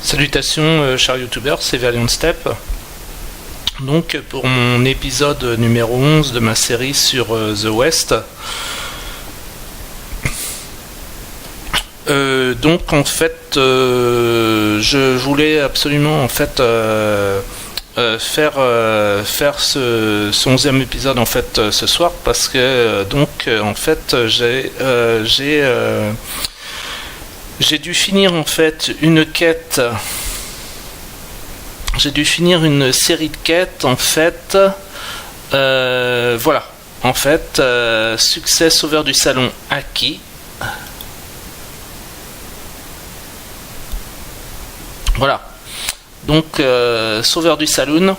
Salutations chers youtubeurs, c'est Valiant Step. Donc pour mon épisode numéro 11 de ma série sur The West. Donc en fait je voulais absolument en fait faire ce 11e épisode en fait ce soir parce que donc en fait j'ai dû finir en fait une quête. J'ai dû finir une série de quêtes en fait. Voilà. En fait, succès sauveur du salon acquis. Voilà. Donc, sauveur du saloon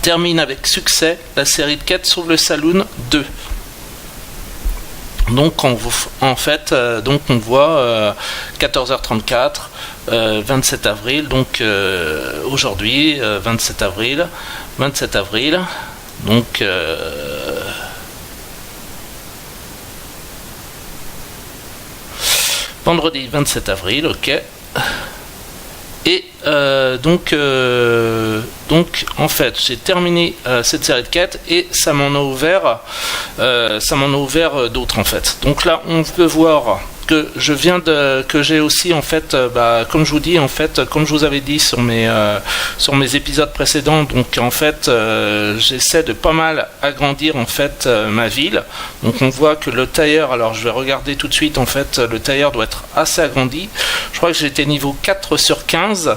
termine avec succès la série de quêtes Sauve le Saloon 2. Donc en fait, donc on voit 14h34, 27 avril, donc aujourd'hui, 27 avril, donc vendredi 27 avril, ok. Et donc en fait j'ai terminé cette série de quêtes et ça m'en a ouvert d'autres en fait. Donc là on peut voir que que j'ai aussi en fait comme je vous dis en fait, comme je vous avais dit sur mes épisodes précédents, donc en fait j'essaie de pas mal agrandir en fait ma ville. Donc on voit que le tailleur, alors je vais regarder tout de suite en fait, le tailleur doit être assez agrandi. Je crois que j'étais niveau 4 sur 15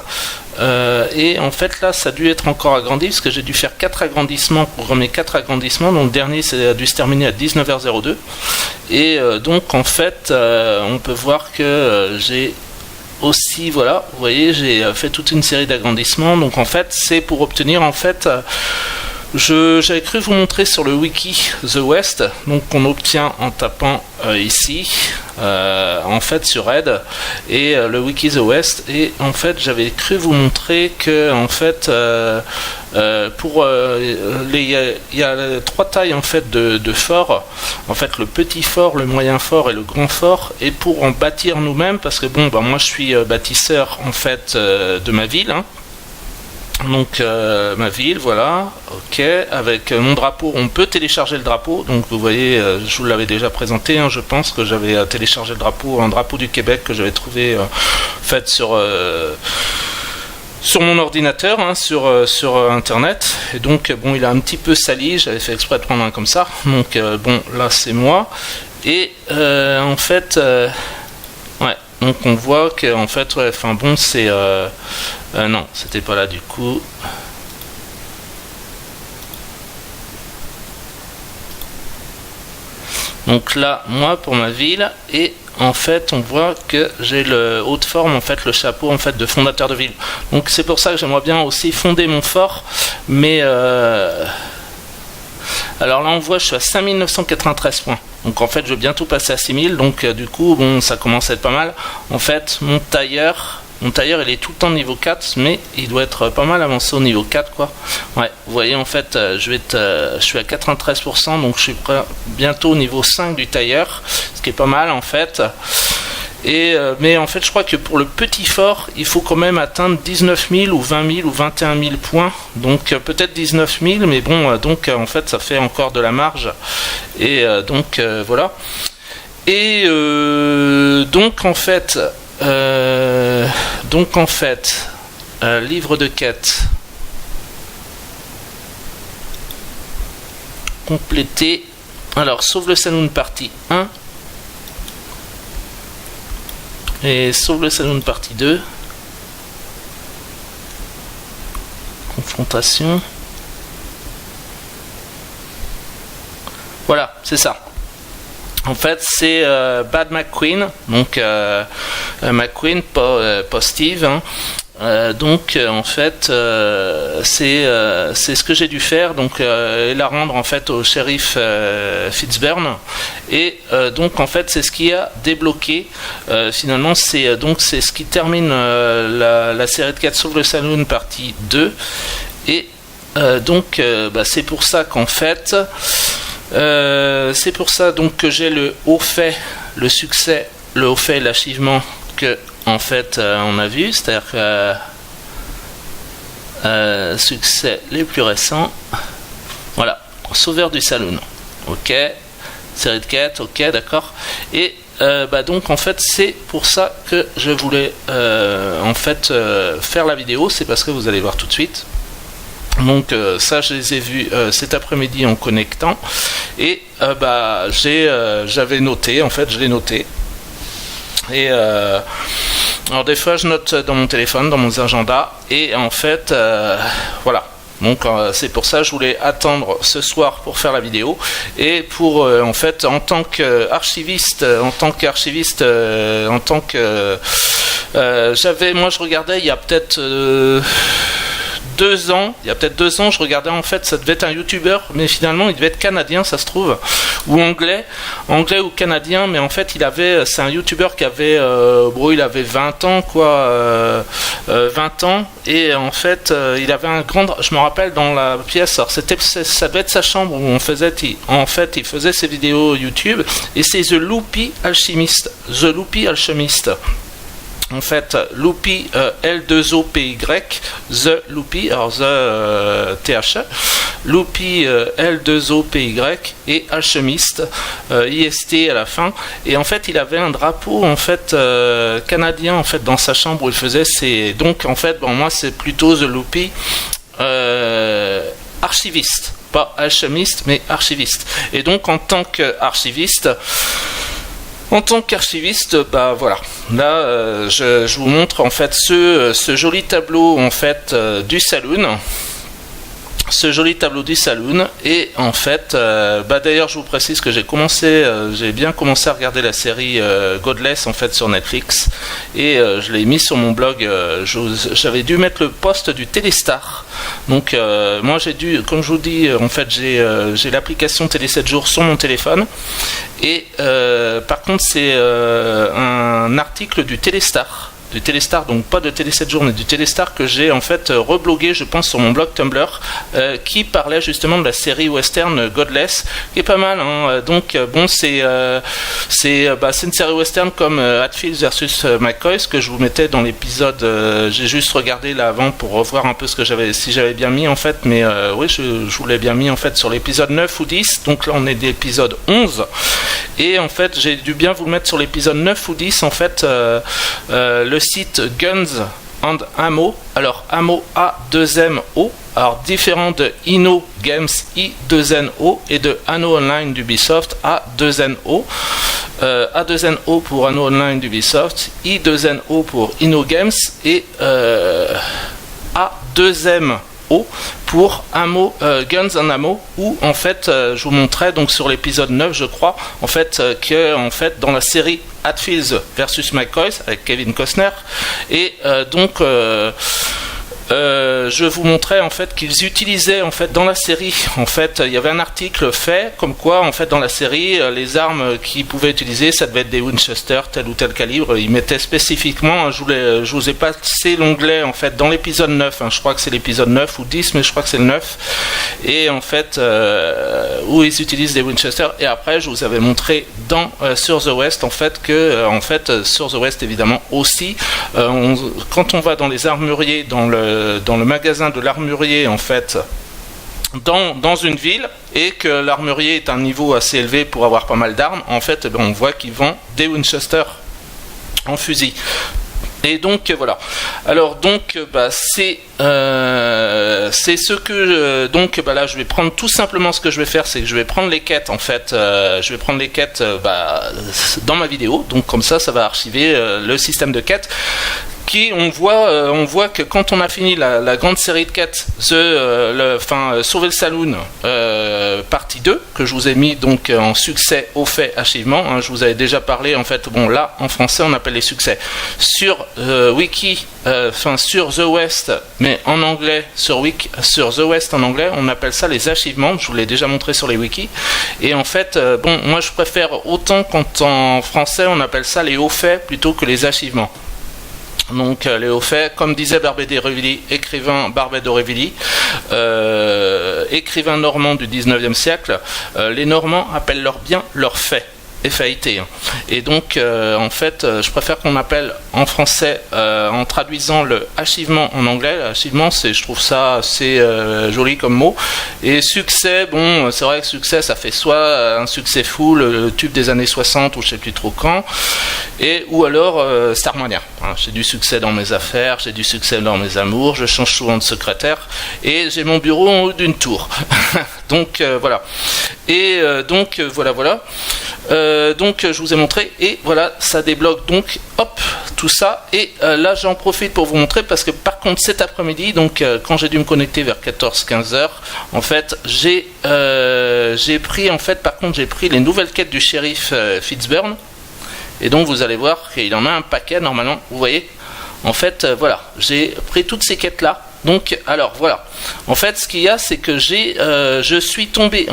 et en fait là ça a dû être encore agrandi parce que j'ai dû faire 4 agrandissements pour mes 4 agrandissements. Donc le dernier ça a dû se terminer à 19h02 et donc en fait on peut voir que j'ai aussi, voilà, vous voyez, j'ai fait toute une série d'agrandissements. Donc en fait c'est pour obtenir en fait j'avais cru vous montrer sur le wiki The West, donc qu'on obtient en tapant ici en fait sur Aide et le wiki The West, et en fait j'avais cru vous montrer que en fait pour il y a 3 tailles en fait de forts, en fait le petit fort, le moyen fort et le grand fort, et pour en bâtir nous-mêmes, parce que bon moi je suis bâtisseur en fait de ma ville, hein. Donc ma ville, voilà, ok, avec mon drapeau, on peut télécharger le drapeau, donc vous voyez, je vous l'avais déjà présenté, hein, je pense que j'avais téléchargé le drapeau, un drapeau du Québec que j'avais trouvé fait sur mon ordinateur, hein, sur internet, et donc bon il a un petit peu sali, j'avais fait exprès de prendre un comme ça, donc bon là c'est moi, et en fait ouais. Donc on voit que en fait, ouais, enfin bon, c'est non, c'était pas là du coup. Donc là, moi pour ma ville, et en fait on voit que j'ai le haut de forme, en fait le chapeau en fait de fondateur de ville. Donc c'est pour ça que j'aimerais bien aussi fonder mon fort, mais alors là on voit je suis à 5993 points. Donc en fait je vais bientôt passer à 6000, donc du coup bon ça commence à être pas mal. En fait mon tailleur il est tout le temps niveau 4, mais il doit être pas mal avancé au niveau 4 quoi. Ouais, vous voyez en fait je suis à 93%, donc je suis bientôt au niveau 5 du tailleur, ce qui est pas mal en fait. Et mais en fait je crois que pour le petit fort il faut quand même atteindre 19 000 ou 20 000 ou 21 000 points, donc peut-être 19 000, mais bon donc en fait ça fait encore de la marge, et donc voilà, et donc en fait livre de quête complété. Alors sauve le saloon partie 1 et sauve le saloon partie 2. Confrontation. Voilà, c'est ça. En fait, c'est Bad McQueen, donc McQueen, pas Steve. Hein. Donc en fait c'est ce que j'ai dû faire, donc et la rendre en fait au shérif Fitzburn, et donc en fait c'est ce qui a débloqué finalement, c'est ce qui termine la série de 4 Sauve le Saloon partie 2, et donc c'est pour ça qu'en fait c'est pour ça donc que j'ai le haut fait, le succès, le haut fait, l'achievement que en fait, on a vu, c'est-à-dire que succès les plus récents. Voilà, Sauveur du Saloon. Ok, série de quêtes, ok, d'accord. Et donc en fait c'est pour ça que je voulais faire la vidéo, c'est parce que vous allez voir tout de suite. Donc ça je les ai vus cet après-midi en connectant et j'avais noté, en fait je l'ai noté. Et alors des fois je note dans mon téléphone, dans mon agenda, et en fait voilà. Donc c'est pour ça que je voulais attendre ce soir pour faire la vidéo et pour en fait en tant qu'archiviste, je regardais il y a peut-être 2 ans, je regardais en fait, ça devait être un youtubeur, mais finalement il devait être canadien, ça se trouve, ou anglais ou canadien, mais en fait c'est un youtubeur qui avait, il avait 20 ans quoi, 20 ans, et en fait il avait un grand, je me rappelle dans la pièce, alors ça devait être sa chambre où il faisait ses vidéos YouTube, et c'est The Loopy Alchemist. En fait, Loopy, L2OPY, The Loopy, alors The THE, Loopy, L2OPY et Alchemist, IST à la fin. Et en fait, il avait un drapeau en fait canadien en fait dans sa chambre où il faisait ses. Donc en fait, moi c'est plutôt The Loopy archiviste, pas alchimiste mais archiviste. Et donc en tant qu'archiviste. Voilà. Là, je vous montre en fait ce joli tableau en fait du saloon. Et en fait d'ailleurs je vous précise que j'ai bien commencé à regarder la série Godless en fait sur Netflix, et je l'ai mis sur mon blog. J'avais dû mettre le post du Téléstar, donc moi j'ai dû, comme je vous dis, en fait j'ai l'application Télé 7 jours sur mon téléphone, et par contre c'est un article du Téléstar, donc pas de Télé 7 jours mais du Téléstar, que j'ai en fait reblogué je pense sur mon blog Tumblr, qui parlait justement de la série western Godless, qui est pas mal, hein. Donc bon c'est une série western comme Hatfields versus McCoy, que je vous mettais dans l'épisode, j'ai juste regardé là avant pour revoir un peu si j'avais bien mis en fait, mais oui je vous l'ai bien mis en fait sur l'épisode 9 ou 10, donc là on est d'épisode 11, et en fait j'ai dû bien vous le mettre sur l'épisode 9 ou 10 en fait, le site Guns and Ammo, alors Ammo A2MO, alors différent de Inno Games I2NO et de Anno Online d'Ubisoft A2NO, A2NO pour Anno Online d'Ubisoft, I2NO pour Inno Games, et A2MO pour Ammo, Guns and Ammo, où en fait je vous montrais donc sur l'épisode 9 je crois en fait que en fait dans la série Hatfields versus McCoy avec Kevin Costner, et je vous montrais en fait qu'ils utilisaient en fait dans la série, en fait il y avait un article fait comme quoi en fait dans la série les armes qu'ils pouvaient utiliser ça devait être des Winchester tel ou tel calibre. Ils mettaient spécifiquement, je vous ai passé l'onglet en fait dans l'épisode 9, je crois que c'est l'épisode 9 ou 10, mais je crois que c'est le 9, et en fait où ils utilisent des Winchester. Et après je vous avais montré sur The West en fait que sur The West évidemment aussi, quand on va dans les armuriers, dans le magasin de l'armurier en fait dans une ville, et que l'armurier est à un niveau assez élevé pour avoir pas mal d'armes, en fait on voit qu'ils vendent des Winchester en fusil. Et donc voilà. Alors donc c'est ce que là je vais prendre tout simplement, ce que je vais faire, c'est que je vais prendre les quêtes en fait, dans ma vidéo, donc comme ça va archiver le système de quêtes. On voit que quand on a fini la grande série de quêtes, Sauver le Saloon partie 2, que je vous ai mis donc en succès au fait achievement, hein, je vous avais déjà parlé en fait, bon là en français on appelle les succès sur Wiki, sur The West, mais en anglais sur The West en anglais on appelle ça les achievements, je vous l'ai déjà montré sur les wikis, et en fait moi je préfère autant quand en français on appelle ça les hauts faits plutôt que les achievements. Donc les hauts faits, comme disait Barbet d'Aurevilly, écrivain normand du 19e siècle, les Normands appellent leurs biens leurs faits. FAIT. Et donc, en fait, je préfère qu'on appelle en français, en traduisant le achievement en anglais. Achievement, je trouve ça assez joli comme mot. Et succès, bon, c'est vrai que succès, ça fait soit un succès fou, le tube des années 60 ou je sais plus trop quand, ou alors Starmania. Hein, j'ai du succès dans mes affaires, j'ai du succès dans mes amours, je change souvent de secrétaire et j'ai mon bureau en haut d'une tour. Donc voilà. Et donc voilà. Donc je vous ai montré et voilà, ça débloque donc hop tout ça. Et là j'en profite pour vous montrer parce que par contre cet après-midi, donc quand j'ai dû me connecter vers 14-15 heures, en fait j'ai pris les nouvelles quêtes du shérif Fitzburn. Et donc vous allez voir qu'il en a un paquet normalement, vous voyez. En fait voilà, j'ai pris toutes ces quêtes là. Donc alors voilà. En fait ce qu'il y a c'est que je suis tombé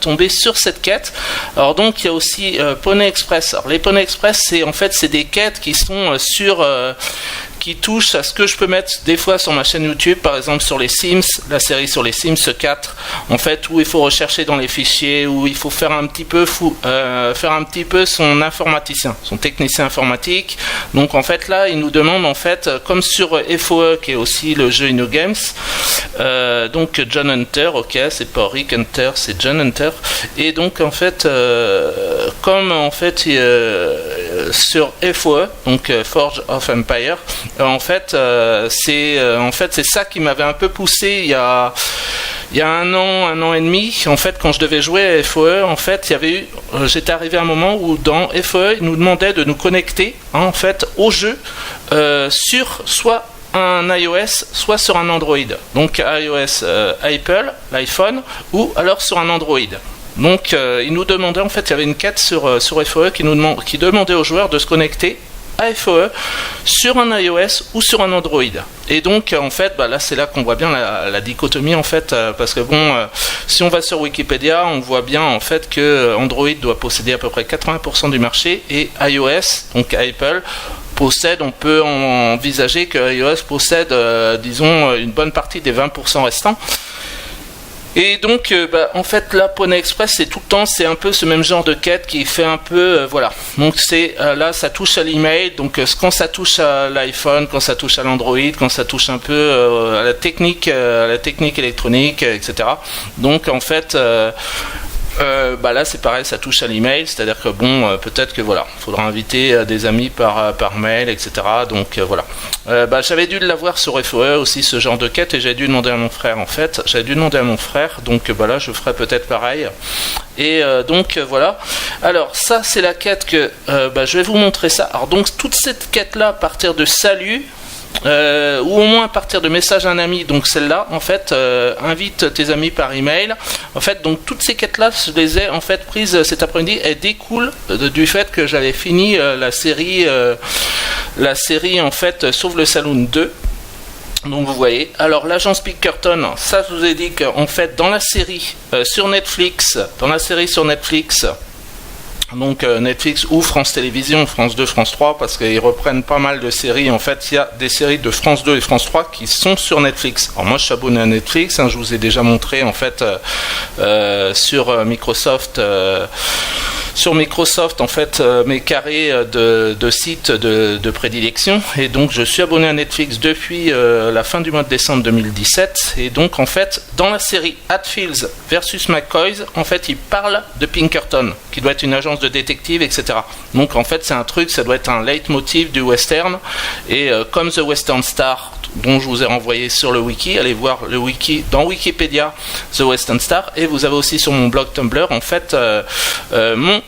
tombé sur cette quête. Alors donc il y a aussi Pony Express. Alors les Pony Express c'est des quêtes qui sont qui touchent à ce que je peux mettre des fois sur ma chaîne YouTube, par exemple sur les Sims, la série sur les Sims 4, en fait, où il faut rechercher dans les fichiers, où il faut faire un petit peu son informaticien, son technicien informatique. Donc en fait là, il nous demande en fait, comme sur FOE qui est aussi le jeu InnoGames, donc John Hunter, ok, c'est pas Rick Hunter, c'est John Hunter, et donc en fait, comme en fait sur FOE, donc Forge of Empire. En fait, c'est ça qui m'avait un peu poussé il y a un an et demi. En fait, quand je devais jouer à FOE, en fait, j'étais arrivé à un moment où dans FOE, ils nous demandaient de nous connecter en fait au jeu sur soit un iOS, soit sur un Android. Donc iOS, Apple, l'iPhone, ou alors sur un Android. Donc, ils nous demandaient, en fait, il y avait une quête sur FOE qui demandait aux joueurs de se connecter à FOE sur un iOS ou sur un Android. Et donc en fait là c'est là qu'on voit bien la dichotomie en fait, parce que si on va sur Wikipédia, on voit bien en fait que Android doit posséder à peu près 80% du marché et iOS, donc Apple, on peut envisager que iOS possède disons une bonne partie des 20% restants. Et donc, en fait, là, Pony Express, c'est un peu ce même genre de quête qui fait un peu, voilà. Donc, là, ça touche à l'email. Donc, quand ça touche à l'iPhone, quand ça touche à l'Android, quand ça touche un peu à la technique électronique, etc. Donc, en fait, là c'est pareil, ça touche à l'email, c'est-à-dire que peut-être que voilà, faudra inviter des amis par mail, etc. Donc voilà. J'avais dû l'avoir sur FOE aussi ce genre de quête et j'avais dû demander à mon frère en fait. Donc là je ferai peut-être pareil. Et donc voilà. Alors ça c'est la quête que je vais vous montrer ça. Alors donc toute cette quête là à partir de salut. Ou au moins à partir de message à un ami, donc celle-là en fait invite tes amis par email. En fait donc toutes ces quêtes là je les ai en fait prises cet après-midi. Elles découlent du fait que j'avais fini la série en fait Sauve le Saloon 2. Donc vous voyez, alors l'agence Pinkerton, ça je vous ai dit qu'en fait dans la série sur Netflix, donc Netflix ou France Télévisions, France 2, France 3, parce qu'ils reprennent pas mal de séries. En fait, il y a des séries de France 2 et France 3 qui sont sur Netflix. Alors moi, je suis abonné à Netflix, je vous ai déjà montré en fait sur Microsoft. Sur Microsoft, en fait, mes carrés de sites de prédilection. Et donc, je suis abonné à Netflix depuis la fin du mois de décembre 2017. Et donc, en fait, dans la série Hatfields versus McCoys, en fait, il parle de Pinkerton, qui doit être une agence de détective, etc. Donc, en fait, c'est un truc, ça doit être un leitmotiv du western. Et comme The Western Star, dont je vous ai renvoyé sur le wiki, allez voir le wiki dans Wikipédia, The Western Star. Et vous avez aussi sur mon blog Tumblr, en fait, mon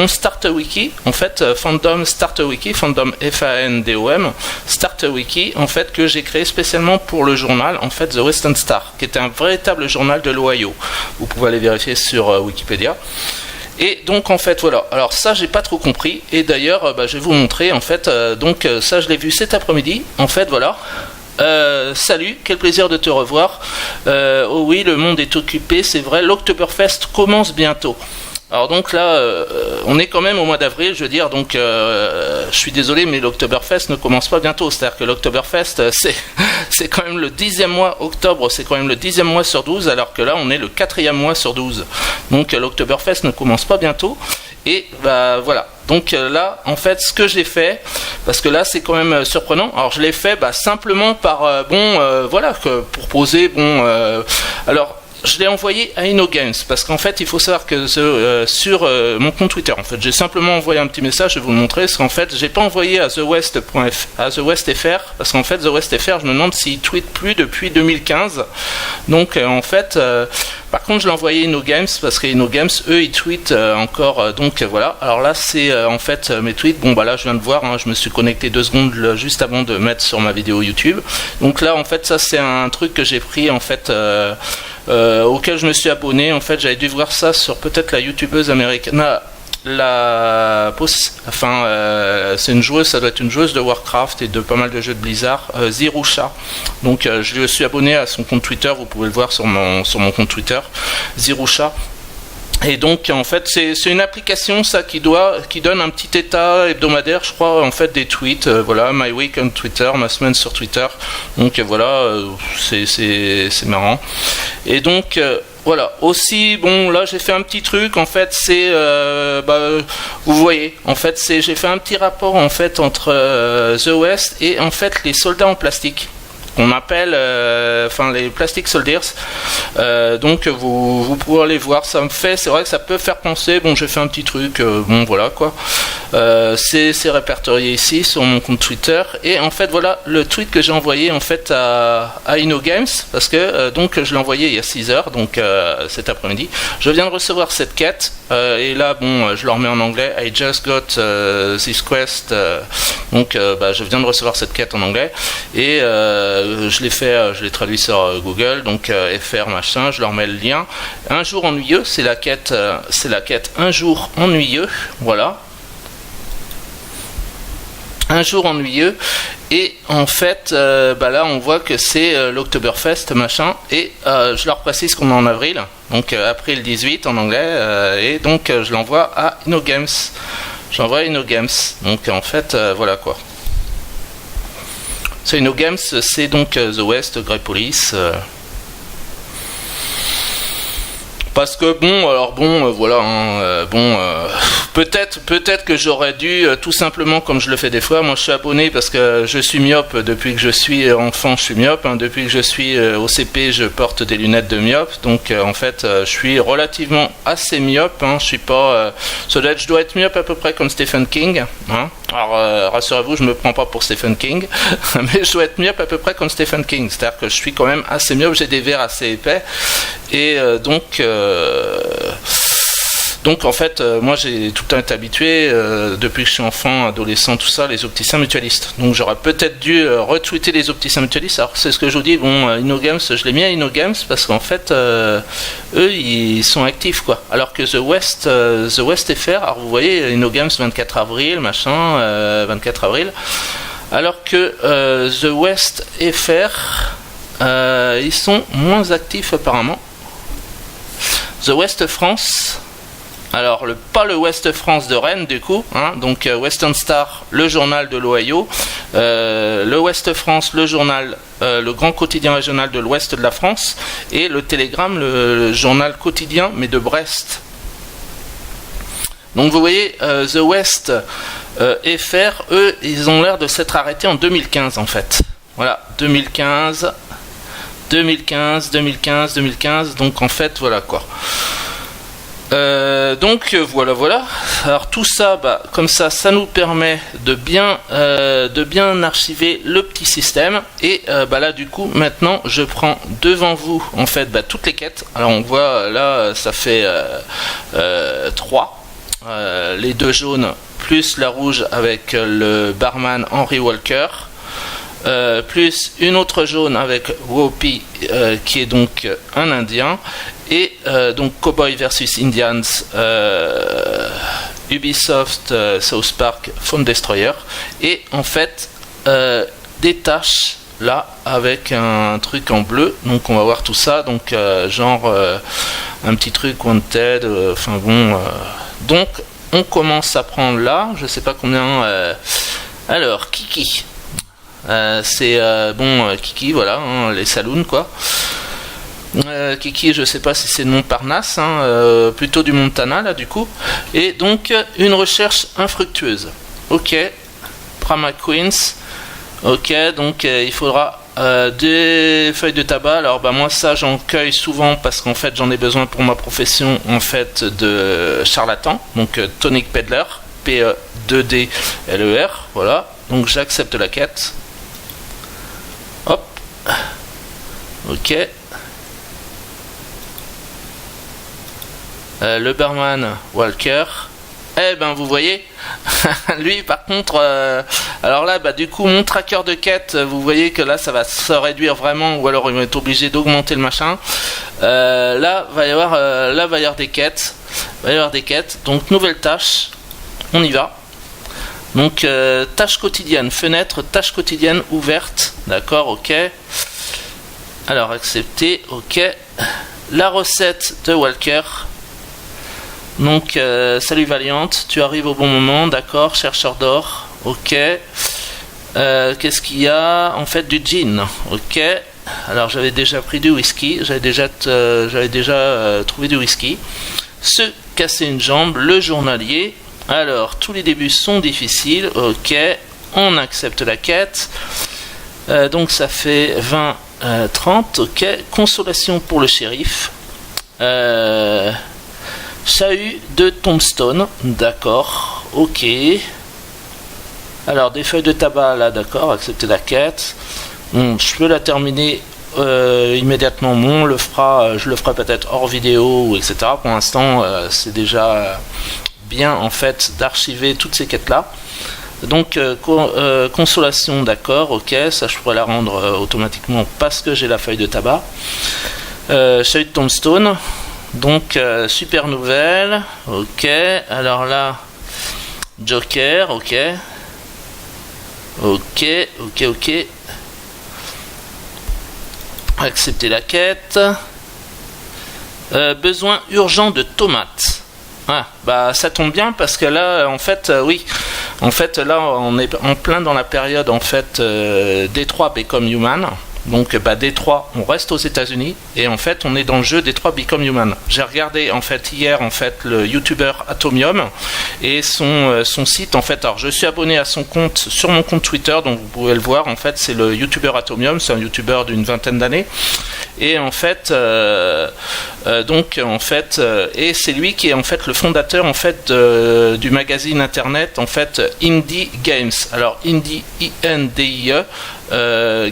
Starter Wiki, en fait, Fandom Starter Wiki, Fandom Fandom Starter Wiki, en fait, que j'ai créé spécialement pour le journal, en fait, The Western Star, qui était un véritable journal de l'Ohio. Vous pouvez aller vérifier sur Wikipédia. Et donc en fait voilà, alors ça j'ai pas trop compris, et d'ailleurs je vais vous montrer en fait, donc ça je l'ai vu cet après-midi, en fait voilà. Salut, quel plaisir de te revoir. Oh oui, le monde est occupé, c'est vrai, l'Oktoberfest commence bientôt. Alors donc là, on est quand même au mois d'avril, je veux dire, donc je suis désolé, mais l'Oktoberfest ne commence pas bientôt. C'est-à-dire que l'Oktoberfest, c'est quand même le 10e mois, octobre, c'est quand même le 10e mois sur 12, alors que là, on est le 4e mois sur 12. Donc l'Oktoberfest ne commence pas bientôt. Et bah voilà. Donc là, en fait, ce que j'ai fait, parce que là, c'est quand même surprenant. Alors, je l'ai fait simplement par voilà, pour poser. Alors. Je l'ai envoyé à InnoGames parce qu'en fait il faut savoir que sur mon compte Twitter, en fait j'ai simplement envoyé un petit message, je vais vous le montrer, parce qu'en fait j'ai pas envoyé à TheWestFR parce qu'en fait TheWestFR, je me demande s'il tweet plus depuis 2015. Donc en fait par contre je l'ai envoyé à InnoGames parce que InnoGames eux ils tweetent encore, donc voilà. Alors là c'est en fait mes tweets, bon bah là je viens de voir, je me suis connecté 2 secondes juste avant de mettre sur ma vidéo YouTube. Donc là en fait ça c'est un truc que j'ai pris en fait auquel je me suis abonné. En fait j'avais dû voir ça sur peut-être la youtubeuse américaine, c'est une joueuse, ça doit être une joueuse de Warcraft et de pas mal de jeux de Blizzard, Zirusha. Donc je lui suis abonné à son compte Twitter, vous pouvez le voir sur mon compte Twitter, Zirusha. Et donc en fait c'est une application ça qui donne un petit état hebdomadaire, je crois, en fait des tweets, voilà, my week on Twitter, ma semaine sur Twitter. Donc voilà, c'est marrant. Et donc voilà, aussi bon là j'ai fait un petit truc, en fait c'est vous voyez, en fait j'ai fait un petit rapport en fait entre The West et en fait les soldats en plastique. On appelle les Plastic Soldiers, donc vous pouvez aller voir, c'est vrai que ça peut faire penser, bon j'ai fait un petit truc, bon voilà quoi, c'est répertorié ici sur mon compte Twitter, et en fait voilà le tweet que j'ai envoyé en fait à InnoGames, parce que donc je l'ai envoyé il y a 6 heures, donc cet après-midi, je viens de recevoir cette quête, et là bon je le remets en anglais, I just got this quest, donc je viens de recevoir cette quête en anglais, et je l'ai traduit sur Google, donc FR machin, je leur mets le lien. Un jour ennuyeux, c'est la quête un jour ennuyeux, voilà. Un jour ennuyeux, et en fait là on voit que c'est l'Oktoberfest machin, et je leur précise qu'on est en avril, donc avril 18 en anglais, et donc je l'envoie à InnoGames. J'envoie à InnoGames, donc en fait voilà quoi. C'est InnoGames, c'est donc The West, Grey Police. Parce que voilà, peut-être que j'aurais dû tout simplement, comme je le fais des fois, moi je suis abonné parce que je suis myope depuis que je suis enfant, je suis myope, depuis que je suis au CP je porte des lunettes de myope, donc en fait je suis relativement assez myope, je suis pas, je dois être myope à peu près comme Stephen King, alors rassurez-vous, je me prends pas pour Stephen King, mais je dois être myope à peu près comme Stephen King, c'est-à-dire que je suis quand même assez myope, j'ai des verres assez épais, et donc en fait moi j'ai tout le temps été habitué depuis que je suis enfant, adolescent, tout ça, les opticiens mutualistes, donc j'aurais peut-être dû retweeter les opticiens mutualistes. Alors c'est ce que je vous dis, bon InnoGames, je l'ai mis à InnoGames parce qu'en fait eux ils sont actifs quoi, alors que The West FR, alors vous voyez InnoGames 24 avril machin, 24 avril, alors que The West FR ils sont moins actifs apparemment. The West France, alors pas le West France de Rennes du coup, donc Western Star, le journal de l'Ohio, le West France, le journal, le grand quotidien régional de l'Ouest de la France, et le Télégramme, le journal quotidien mais de Brest. Donc vous voyez, The West FR, eux, ils ont l'air de s'être arrêtés en 2015 en fait. Voilà, 2015, donc en fait voilà quoi. Donc voilà. Alors tout ça, comme ça nous permet de bien archiver le petit système. Et là du coup maintenant je prends devant vous en fait toutes les quêtes. Alors on voit là ça fait 3, les 2 jaunes plus la rouge avec le barman Henry Walker. Plus une autre jaune avec Whoopi qui est donc un indien, et donc Cowboy vs Indians, Ubisoft, South Park, Phone Destroyer, et en fait des taches là avec un truc en bleu, donc on va voir tout ça, donc genre un petit truc Wanted, enfin bon. Donc on commence à prendre là, je sais pas combien. Alors Kiki, c'est bon Kiki, voilà, hein, les saloons quoi. Kiki, je sais pas si c'est de Montparnasse, hein, plutôt du Montana là du coup. Et donc une recherche infructueuse. Ok, Brahma Queens. Ok, donc il faudra des feuilles de tabac. Alors bah moi ça j'en cueille souvent parce qu'en fait j'en ai besoin pour ma profession en fait de charlatan. Donc tonic peddler, P-E-2-D-L-E-R, voilà. Donc j'accepte la quête. Hop. Ok. Le barman Walker. Eh ben vous voyez, lui par contre, alors là bah du coup mon tracker de quête, vous voyez que là ça va se réduire vraiment, ou alors ils vont être obligés d'augmenter le machin. Là va y avoir des quêtes, donc nouvelle tâche, on y va. Donc tâche quotidienne, fenêtre, tâche quotidienne ouverte, d'accord, ok. Alors accepter, ok. La recette de Walker. Donc, salut Valiante, tu arrives au bon moment, d'accord, chercheur d'or, ok. Qu'est-ce qu'il y a? En fait, du gin, ok. Alors, j'avais déjà pris du whisky, j'avais déjà trouvé du whisky. Se casser une jambe, le journalier. Alors, tous les débuts sont difficiles, ok. On accepte la quête. Donc, ça fait 20, 30, ok. Consolation pour le shérif. Chahut de Tombstone, d'accord, ok. Alors des feuilles de tabac là, d'accord, accepter la quête. Bon, je peux la terminer immédiatement. Bon, je le ferai peut-être hors vidéo, etc. Pour l'instant, c'est déjà bien en fait d'archiver toutes ces quêtes là. Donc consolation, d'accord, ok, ça je pourrais la rendre automatiquement parce que j'ai la feuille de tabac. Chahut de Tombstone. Donc super nouvelle, ok. Alors là, Joker, ok. Accepter la quête. Besoin urgent de tomates. Ah, bah ça tombe bien parce que là, en fait, oui. En fait, là, on est en plein dans la période en fait Détroit Become Human. Donc Détroit, on reste aux États-Unis et en fait on est dans le jeu Détroit Become Human. J'ai regardé en fait hier en fait le YouTuber Atomium et son site en fait. Alors je suis abonné à son compte sur mon compte Twitter, donc vous pouvez le voir en fait. C'est le YouTuber Atomium, c'est un YouTuber d'une vingtaine d'années et en fait et c'est lui qui est en fait le fondateur en fait du magazine internet en fait Indie Games. Alors Indie I-N-D-I-E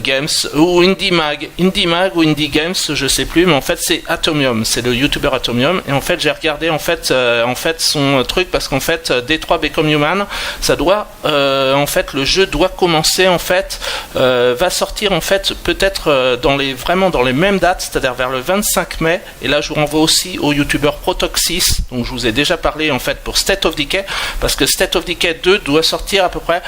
Games ou Indie Mag ou Indie Games, je sais plus, mais en fait c'est Atomium, c'est le YouTuber Atomium. Et en fait j'ai regardé en fait son truc parce qu'en fait Détroit Become Human, ça doit en fait le jeu doit commencer en fait va sortir en fait peut-être vraiment dans les mêmes dates, c'est-à-dire vers le 25 mai. Et là je vous renvoie aussi au YouTuber Protoxys, donc je vous ai déjà parlé en fait pour State of Decay, parce que State of Decay 2 doit sortir à peu près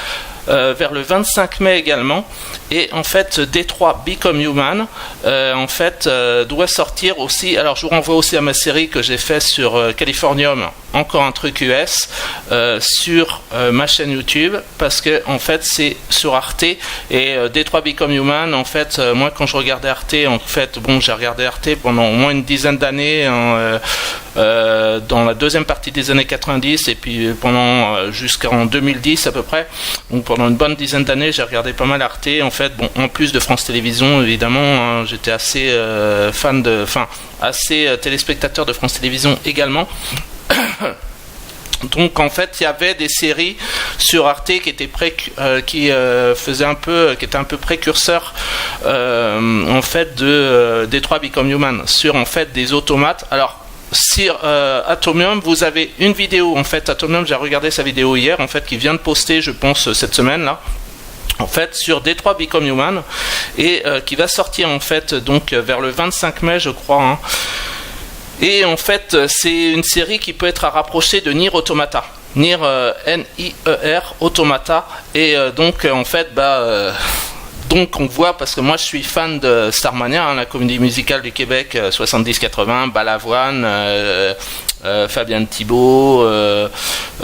vers le 25 mai également. Et en fait Détroit Become Human en fait doit sortir aussi. Alors je vous renvoie aussi à ma série que j'ai fait sur Californium, encore un truc US, sur ma chaîne YouTube, parce que en fait c'est sur Arte. Et Détroit Become Human, en fait moi quand je regardais Arte, en fait bon, j'ai regardé Arte pendant au moins une dizaine d'années dans la deuxième partie des années 90 et puis pendant jusqu'en 2010 à peu près. Donc pendant une bonne dizaine d'années j'ai regardé pas mal Arte en fait. Bon, en plus de France Télévisions évidemment, hein, j'étais assez assez téléspectateur de France Télévisions également. Donc en fait il y avait des séries sur Arte qui étaient faisaient un peu, qui étaient un peu précurseurs en fait de Détroit Become Human, sur en fait des automates. Alors sur Atomium, vous avez une vidéo en fait. Atomium, j'ai regardé sa vidéo hier en fait, qui vient de poster, je pense cette semaine là, en fait sur Détroit Become Human, et qui va sortir en fait donc vers le 25 mai je crois, hein. Et en fait c'est une série qui peut être à rapprocher de Nier Automata, Nier N-I-E-R Automata. Et donc en fait donc on voit, parce que moi je suis fan de Starmania, hein, la comédie musicale du Québec 70-80, Balavoine, Fabien Thibault,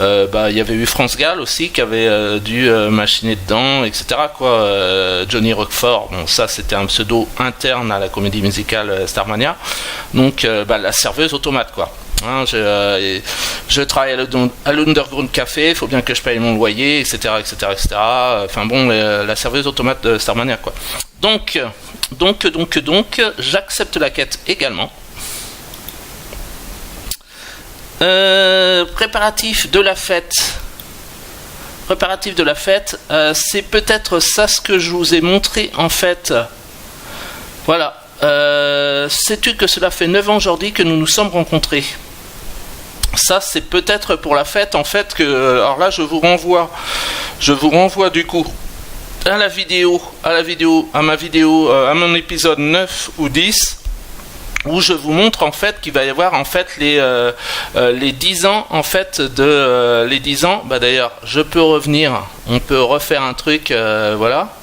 il y avait eu France Gall aussi qui avait dû machiner dedans, etc. Johnny Roquefort, bon ça c'était un pseudo interne à la comédie musicale Starmania, donc la serveuse automate quoi. Hein, je travaille à l'Underground Café, il faut bien que je paye mon loyer, etc. Enfin bon, la serveuse automate de Starmania quoi. Donc, j'accepte la quête également. Préparatif de la fête. C'est peut-être ça ce que je vous ai montré en fait. Voilà. Sais-tu que cela fait 9 ans aujourd'hui que nous nous sommes rencontrés? Ça c'est peut-être pour la fête en fait que. Alors là je vous renvoie du coup à mon épisode 9 ou 10 où je vous montre en fait qu'il va y avoir en fait les 10 ans en fait de les 10 ans. D'ailleurs je peux revenir, on peut refaire un truc voilà.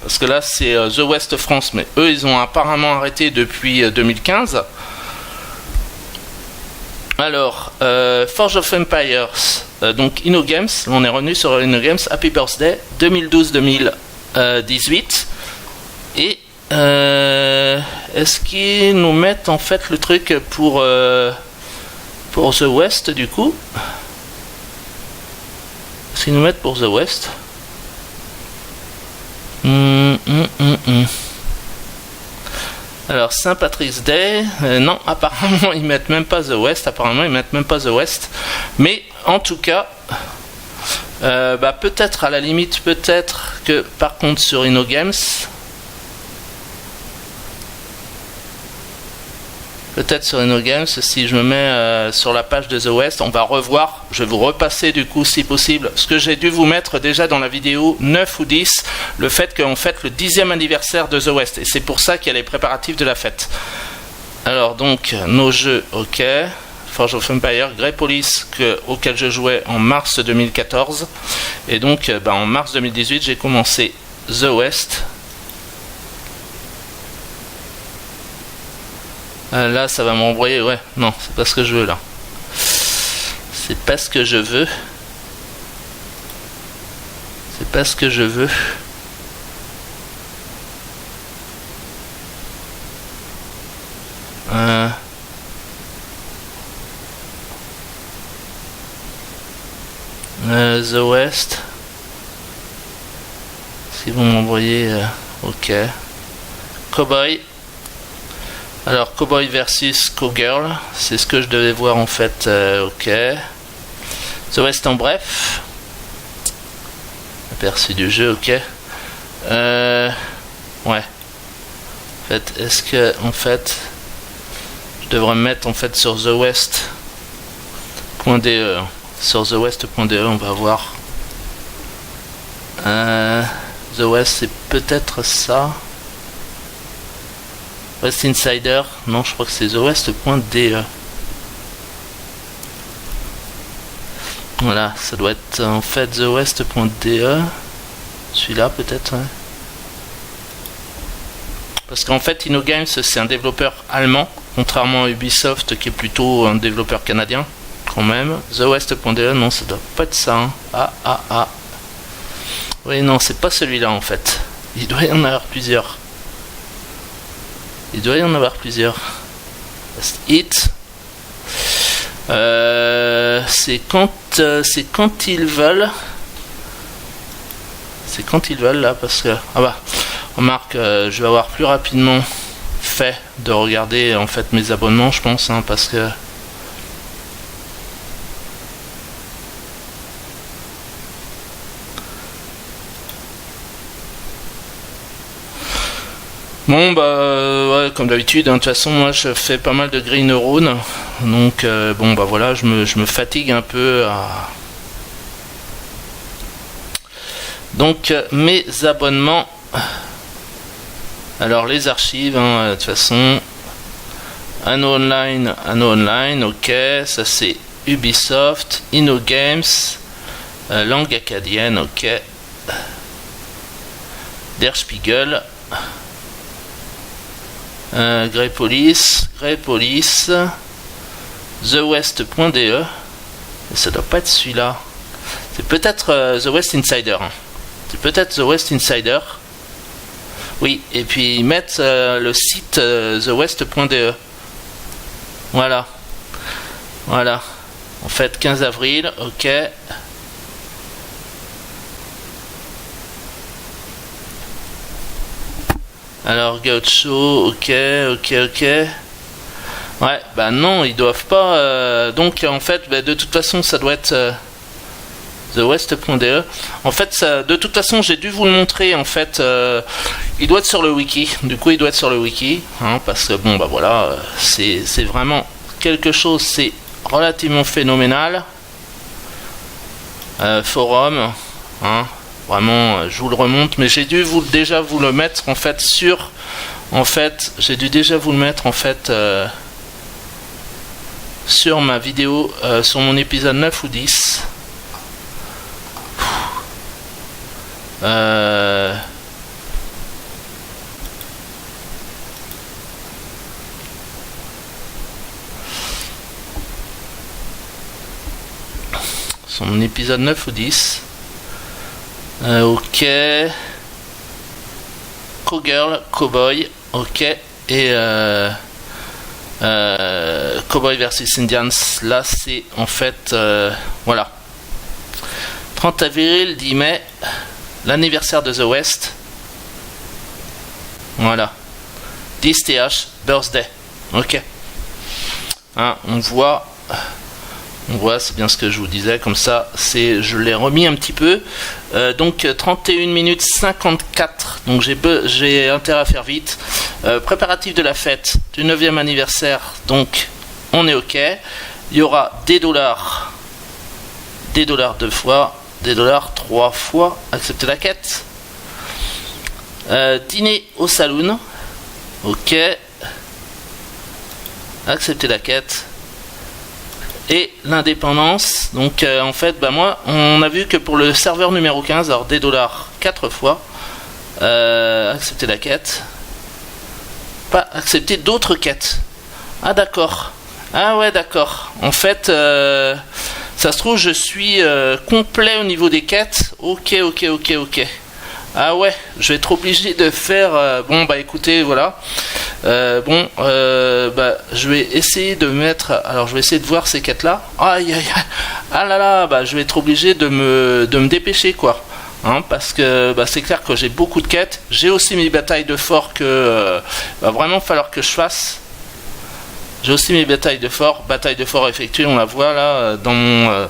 Parce que là c'est The West France, mais eux ils ont apparemment arrêté depuis 2015. Alors, Forge of Empires, donc InnoGames, on est revenu sur InnoGames, Happy Birthday 2012-2018. Et est-ce qu'ils nous mettent en fait le truc pour The West du coup? Est-ce qu'ils nous mettent pour The West? Alors Saint Patrick's Day, non, apparemment ils mettent même pas The West, mais en tout cas peut-être à la limite, peut-être que par contre sur InnoGames, si je me mets sur la page de The West, on va revoir, je vais vous repasser du coup si possible, ce que j'ai dû vous mettre déjà dans la vidéo 9 ou 10, le fait qu'on fête le 10e anniversaire de The West, et c'est pour ça qu'il y a les préparatifs de la fête. Alors donc, nos jeux, ok, Forge of Empire, Grey Police, auquel je jouais en mars 2014, et donc en mars 2018 j'ai commencé The West. Là ça va m'envoyer, ouais, non, c'est pas ce que je veux là. C'est pas ce que je veux. The West. Si vous m'envoyez, ok. Cowboy. Alors, Cowboy versus Cowgirl, c'est ce que je devais voir en fait, ok. The West en bref. Aperçu du jeu, ok. Ouais. En fait, est-ce que, en fait, je devrais me mettre en fait sur The West.de. Sur The West.de, on va voir. The West, c'est peut-être ça. West Insider, non, je crois que c'est TheWest.de. Voilà, ça doit être en fait TheWest.de. Celui-là peut-être, ouais. Parce qu'en fait InnoGames c'est un développeur allemand, contrairement à Ubisoft qui est plutôt un développeur canadien quand même. TheWest.de, non, ça doit pas être ça, hein. Oui, non, c'est pas celui-là en fait. Il doit y en avoir plusieurs. Hit. C'est quand ils veulent. C'est quand ils veulent là, parce que remarque, je vais avoir plus rapidement fait de regarder en fait mes abonnements, je pense, hein, parce que bon ouais, comme d'habitude, hein, de toute façon moi je fais pas mal de green neurones, donc voilà, je me fatigue un peu à... Donc mes abonnements, alors les archives, hein, de toute façon, Anno Online, ok, ça c'est Ubisoft, InnoGames, Langue acadienne, ok. Der Spiegel. Grey Police. TheWest.de. Ça doit pas être celui-là. C'est peut-être The West Insider. C'est peut-être The West Insider. Oui, et puis ils mettent le site TheWest.de. Voilà. En fait, 15 avril, ok. Alors, Gaucho, ok. Ouais, bah non, ils doivent pas. Donc, en fait, bah, de toute façon, ça doit être TheWest.de. En fait, ça, de toute façon, j'ai dû vous le montrer. En fait, il doit être sur le wiki. Du coup, il doit être sur le wiki, hein, parce que bon, bah voilà, c'est vraiment quelque chose. C'est relativement phénoménal. Forum, hein. Vraiment, je vous le remonte, mais j'ai dû déjà vous le mettre en fait sur. En fait, j'ai dû déjà vous le mettre en fait sur ma vidéo, sur mon épisode 9 ou 10. Sur mon épisode 9 ou 10. Ok. Cowgirl, Cowboy, ok. Et Cowboy versus Indians, là c'est en fait, voilà. 30 avril, 10 mai, l'anniversaire de The West. Voilà. 10 TH, birthday. Ok. Hein, on voit, c'est bien ce que je vous disais, comme ça, je l'ai remis un petit peu. Donc 31 minutes 54, donc j'ai intérêt à faire vite. Préparatif de la fête du 9e anniversaire, donc on est ok. Il y aura des dollars 2 fois, des dollars 3 fois, accepter la quête. Dîner au saloon, ok. Accepter la quête. Et l'indépendance, donc en fait, bah moi, on a vu que pour le serveur numéro 15, alors des dollars 4 fois, accepter la quête, pas accepter d'autres quêtes. Ah d'accord, ah ouais d'accord, en fait, ça se trouve je suis complet au niveau des quêtes, ok. Ah ouais, je vais être obligé de faire, bon bah écoutez, voilà. Bah, je vais essayer de mettre. Alors, je vais essayer de voir ces quêtes là. Aïe. Ah là là, bah, je vais être obligé de me dépêcher, quoi. Hein, parce que bah, c'est clair que j'ai beaucoup de quêtes. J'ai aussi mes batailles de fort que va vraiment falloir que je fasse. J'ai aussi mes batailles de fort effectuées. On la voit là dans mon.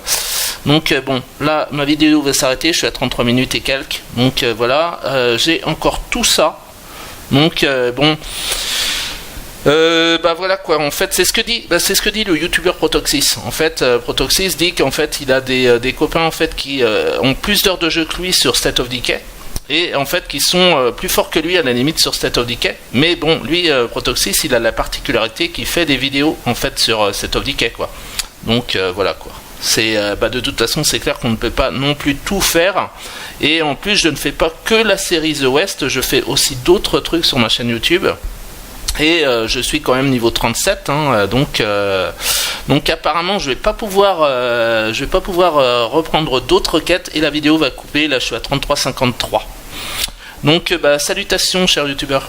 Donc bon, là ma vidéo va s'arrêter. Je suis à 33 minutes et quelques. Donc voilà, j'ai encore tout ça. Donc bon. Bah voilà quoi, en fait c'est ce que dit le youtubeur Protoxys. En fait Protoxys dit qu'en fait il a des copains en fait qui ont plus d'heures de jeu que lui sur State of Decay et en fait qui sont plus forts que lui à la limite sur State of Decay, mais bon lui Protoxys il a la particularité qu'il fait des vidéos en fait sur State of Decay quoi. Donc voilà quoi. C'est bah de toute façon c'est clair qu'on ne peut pas non plus tout faire, et en plus je ne fais pas que la série The West, je fais aussi d'autres trucs sur ma chaîne YouTube. Et je suis quand même niveau 37, hein, donc apparemment je vais pas pouvoir reprendre d'autres quêtes et la vidéo va couper. Là je suis à 33,53. Donc bah, salutations chers youtubeurs.